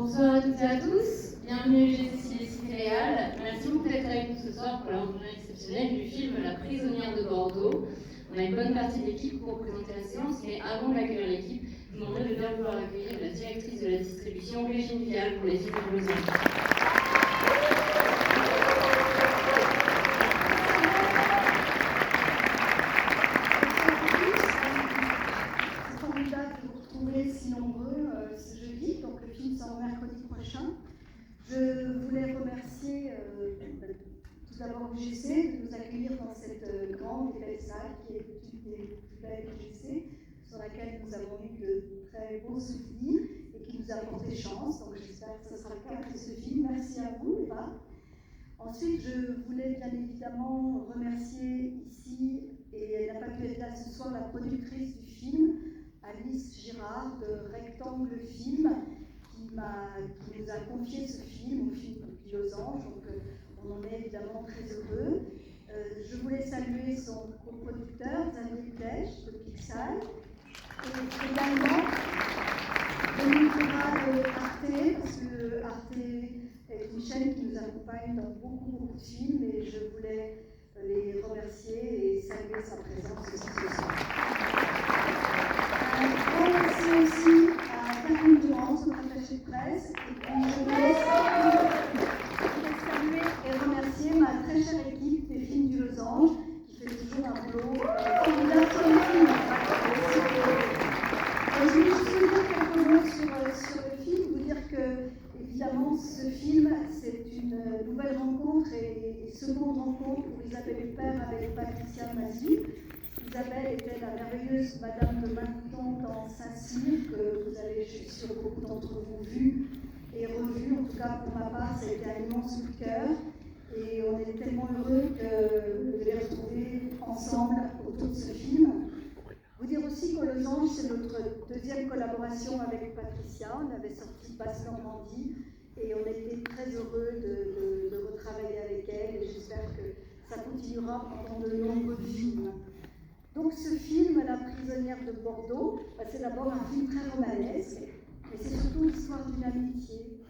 Bonsoir à toutes et à tous, bienvenue chez Cécile Cicréal. Merci beaucoup d'être avec nous ce soir pour la rencontre exceptionnelle du film La prisonnière de Bordeaux. On a une bonne partie de l'équipe pour présenter la séance, mais avant d'accueillir l'équipe, je vous demanderai de bien vouloir accueillir la directrice de la distribution, Régine Vial, pour les films de Lausanne. Si nombreux ce jeudi, donc le film sort mercredi prochain. Je voulais remercier tout d'abord UGC de nous accueillir dans cette grande et belle salle qui est une des plus belles UGC, sur laquelle nous avons eu de très beaux souvenirs et qui nous a porté chance. Donc j'espère que ce sera le cas pour ce film. Merci à vous, Eva. Ensuite, je voulais bien évidemment remercier ici, et elle n'a pas pu être là ce soir, la productrice du film, Alice Girard de Rectangle Film, qui nous a confié ce film au film du Losange, donc on en est évidemment très heureux. Je voulais saluer son coproducteur, Xavier Plèche de Pixar, et également de Arte, parce que Arte est une chaîne qui nous accompagne dans beaucoup de films, et je voulais les remercier et saluer sa présence ici ce soir. Merci aussi à Catherine Durance, notre attachée de presse, et puis je voulais saluer et remercier ma très chère équipe des films du Losange, qui fait toujours un boulot formidable sur les films. Je voulais juste vous dire quelques mots sur le film, vous dire que, évidemment, ce film, c'est une nouvelle rencontre et seconde rencontre pour Isabelle Huppert avec Patricia Mazu. Isabelle était la merveilleuse Madame de Macton dans Saint-Cyr, que vous avez, je suis sûre, beaucoup d'entre vous vu et revu. En tout cas, pour ma part, ça a été un immense coup de cœur. Et on est tellement heureux de les retrouver ensemble autour de ce film. Vous dire aussi que Losange, c'est notre deuxième collaboration avec Patricia. On avait sorti Basse Normandie et on était très heureux de retravailler avec elle. Et j'espère que ça continuera pendant de nombreux films. Donc ce film, La prisonnière de Bordeaux, c'est d'abord un film très romanesque, mais c'est surtout l'histoire d'une amitié.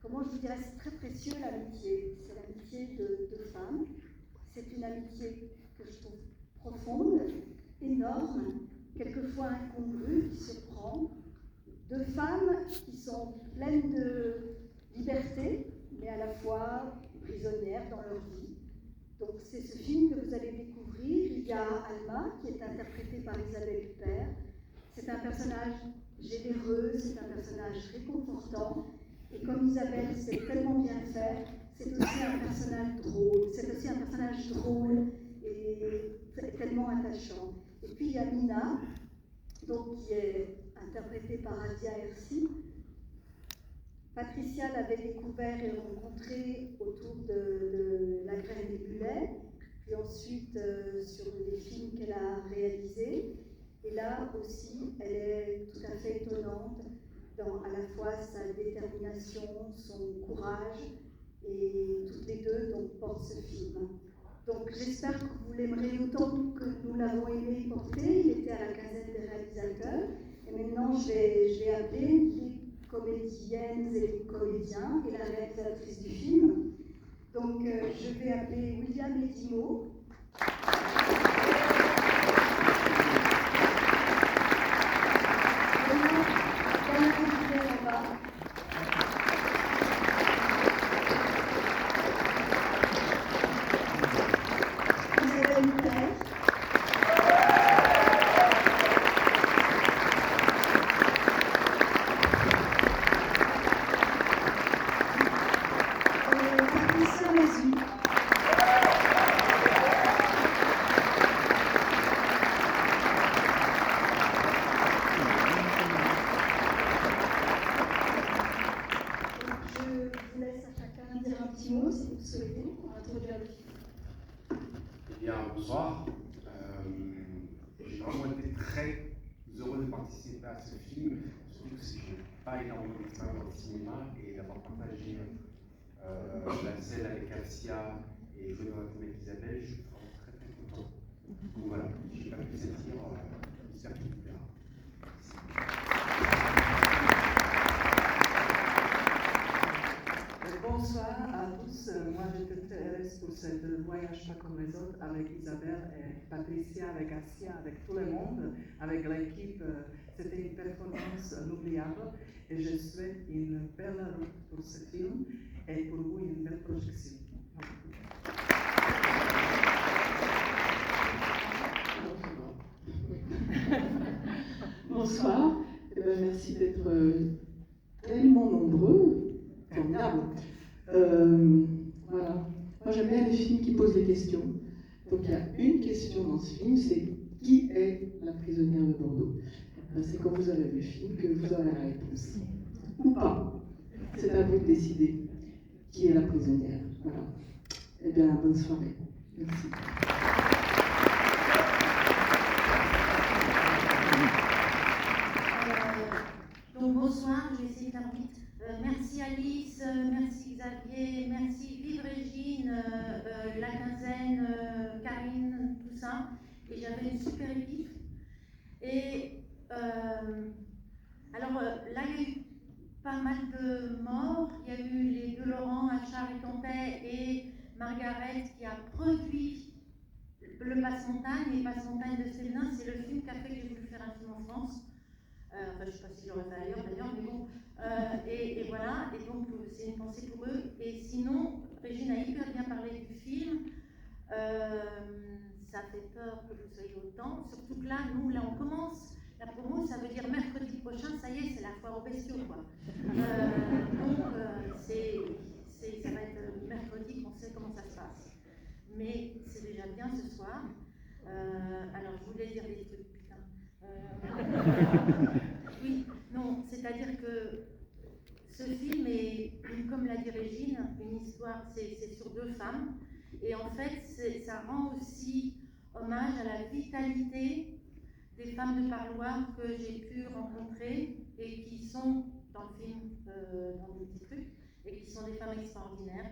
Comment je vous dirais, c'est très précieux l'amitié. C'est l'amitié de deux femmes. C'est une amitié que je trouve profonde, énorme, quelquefois incongrue, qui surprend. Deux femmes qui sont pleines de liberté, mais à la fois prisonnières dans leur vie. Donc c'est ce film que vous allez découvrir. Il y a Alma, qui est interprétée par Isabelle Huppert. C'est un personnage généreux, c'est un personnage réconfortant. Et comme Isabelle sait tellement bien faire, c'est aussi un personnage drôle. C'est aussi un personnage drôle et tellement attachant. Et puis il y a Mina, donc, qui est interprétée par Adia Hersi. Patricia l'avait découvert et rencontré autour de La Graine des Mulets, puis ensuite sur les films qu'elle a réalisés. Et là aussi, elle est tout à fait étonnante dans à la fois sa détermination, son courage, et toutes les deux donc, portent ce film. Donc j'espère que vous l'aimerez autant que nous l'avons aimé porter. Il était à la quinzaine des réalisateurs. Et maintenant, je vais appeler les comédiennes et les comédiens et la réalisatrice du film. Donc je vais appeler William Edimo. Bonsoir. J'ai vraiment été très heureux de participer à ce film, surtout que je n'ai pas énormément d'expérience dans le cinéma et d'avoir partagé la scène avec Alcia et joué dans la film avec Isabelle, je suis vraiment très très content. Donc voilà, je n'ai pas pu sentir, j'espère qu'il vous plaira. Bonsoir à tous. Moi, j'étais très heureuse pour ce voyage pas comme les autres avec Isabelle et Patricia, avec Assia, avec tout le monde, avec l'équipe. C'était une performance inoubliable et je souhaite une belle route pour ce film et pour vous une belle projection. Bonsoir. Eh ben, merci d'être tellement nombreux. Formidable. Voilà. Moi, j'aime bien les films qui posent des questions. Donc, il y a une question dans ce film, c'est qui est la prisonnière de Bordeaux? Ben, c'est quand vous avez vu le film que vous aurez la réponse. Ou pas. C'est à vous de décider qui est la prisonnière. Voilà. Eh bien, bonne soirée. Merci. Donc bonsoir, je vais essayer de faire vite. Merci Alice, merci Xavier, merci Vive Régine, la quinzaine, Karine, tout ça. Et j'avais une super équipe. Et alors là, il y a eu pas mal de morts. Il y a eu les deux Laurent, Achard et Tompet, et Margaret qui a produit le Passe-Montagne. Et Passe-Montagne de Céline, c'est le film qui a fait que j'ai voulu faire un film en France. Enfin, je ne sais pas si j'aurais fait ailleurs d'ailleurs, mais bon. Et voilà, et donc c'est une pensée pour eux. Et sinon, Régine a hyper bien parlé du film. Ça fait peur que vous soyez autant. Surtout que là, nous, là, on commence. La promo, ça veut dire mercredi prochain, ça y est, c'est la foire aux bestiaux, quoi. Donc, ça va être mercredi qu'on sait comment ça se passe. Mais c'est déjà bien ce soir. Alors, je voulais dire des trucs, putain. Oui, non, c'est-à-dire que ce film est, comme l'a dit Régine, une histoire, c'est sur deux femmes. Et en fait, ça rend aussi hommage à la vitalité des femmes de parloir que j'ai pu rencontrer et qui sont dans le film, dans le petit truc, et qui sont des femmes extraordinaires.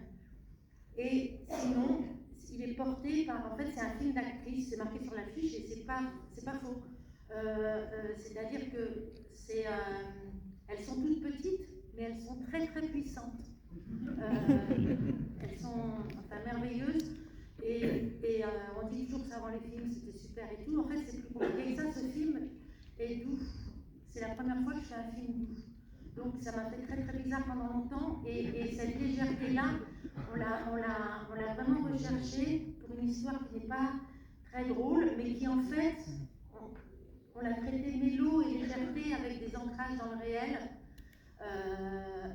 Et sinon, il est porté par, en fait, c'est un film d'actrice, c'est marqué sur l'affiche et c'est pas faux. C'est-à-dire que elles sont toutes petites, mais elles sont très très puissantes. Elles sont enfin merveilleuses. Et on dit toujours que ça rend les films, c'était super et tout. En fait, c'est plus compliqué que ça. Ce film est doux. C'est la première fois que je fais un film doux. Donc ça m'a fait très très bizarre pendant longtemps. Et cette légèreté-là, on l'a vraiment recherchée pour une histoire qui n'est pas très drôle, mais qui en fait, on l'a traité mélo et légèreté avec des ancrages dans le réel.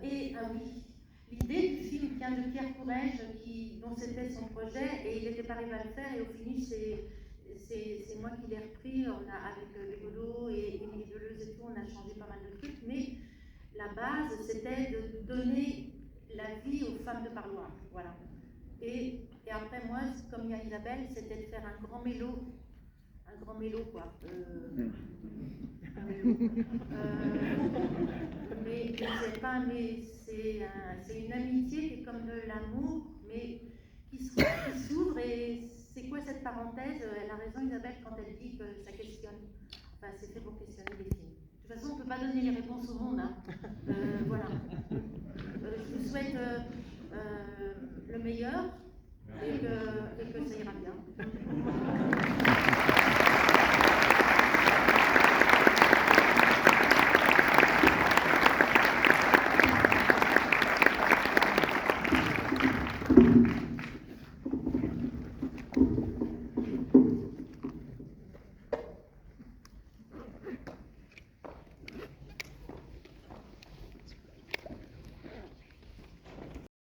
Et ah oui, l'idée du film vient de Pierre Courrèges, dont c'était son projet, et il n'était pas arrivé à le faire, et au finish, c'est moi qui l'ai repris. On a, avec Légodo et Émilie Deleuze et tout, on a changé pas mal de trucs, mais la base, c'était de donner la vie aux femmes de parloir. Voilà. Et après, moi, comme il y a Isabelle, c'était de faire un grand mélo quoi. Un mélo. Mais c'est une amitié qui est comme de l'amour, mais qui s'ouvre. Et c'est quoi cette parenthèse? Elle a raison, Isabelle, quand elle dit que ça questionne. Enfin, c'est fait pour questionner les films. De toute façon, on ne peut pas donner les réponses au monde. Hein. Voilà. Je vous souhaite le meilleur et que ça ira bien.